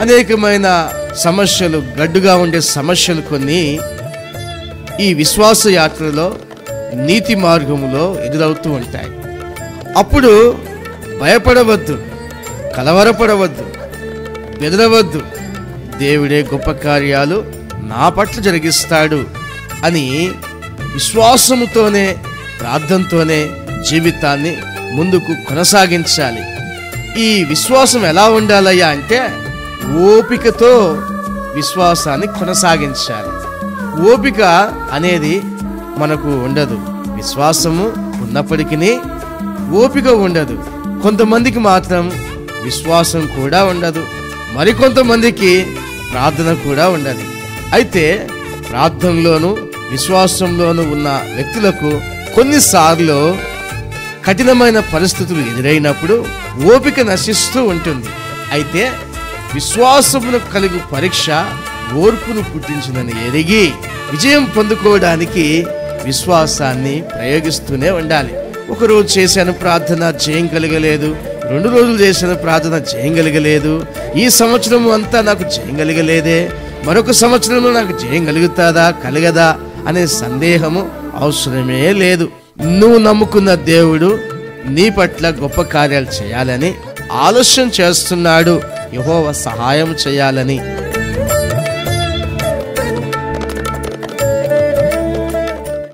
అనేకమైన సమస్యలు, గడ్డుగా ఉండే సమస్యలు కొన్ని ఈ విశ్వాస యాత్రలో, నీతి మార్గములో ఎదురవుతూ ఉంటాయి. అప్పుడు భయపడవద్దు, కలవరపడవద్దు, బెదరవద్దు. దేవుడే గొప్ప కార్యాలు నా పట్ల జరిగిస్తాడు అని విశ్వాసముతోనే, ప్రార్థనతోనే జీవితాన్ని ముందుకు కొనసాగించాలి. ఈ విశ్వాసం ఎలా ఉండాలయ్యా అంటే, ఓపికతో విశ్వాసాన్ని కొనసాగించాలి. ఓపిక అనేది మనకు ఉండదు. విశ్వాసము ఉన్నప్పటికీ ఓపిక ఉండదు. కొంతమందికి మాత్రం విశ్వాసం కూడా ఉండదు, మరికొంతమందికి ప్రార్థన కూడా ఉండదు. అయితే ప్రార్థనలోను విశ్వాసంలోను ఉన్న వ్యక్తులకు కొన్నిసార్లు కఠినమైన పరిస్థితులు ఎదురైనప్పుడు ఓపిక నశిస్తూ ఉంటుంది. అయితే విశ్వాసమును కలిగి పరీక్ష ఓర్పును పుట్టించునని ఎరిగి విజయం పొందుకోవడానికి విశ్వాసాన్ని ప్రయోగిస్తూనే ఉండాలి. ఒకరోజు చేశాను ప్రార్థన, జయం కలగలేదు. 2 రోజులు చేసిన ప్రార్థన, జయం కలగలేదు. ఈ సంవత్సరం అంతా నాకు జయం కలగలేదే, మరొక సంవత్సరంలో నాకు జయం కలుగుతాదా కలగదా అనే సందేహము అవసరమే లేదు. నువ్వు నమ్ముకున్న దేవుడు నీ పట్ల గొప్ప కార్యాలు చేయాలని ఆలోచన చేస్తున్నాడు. యెహోవా సహాయం చేయాలని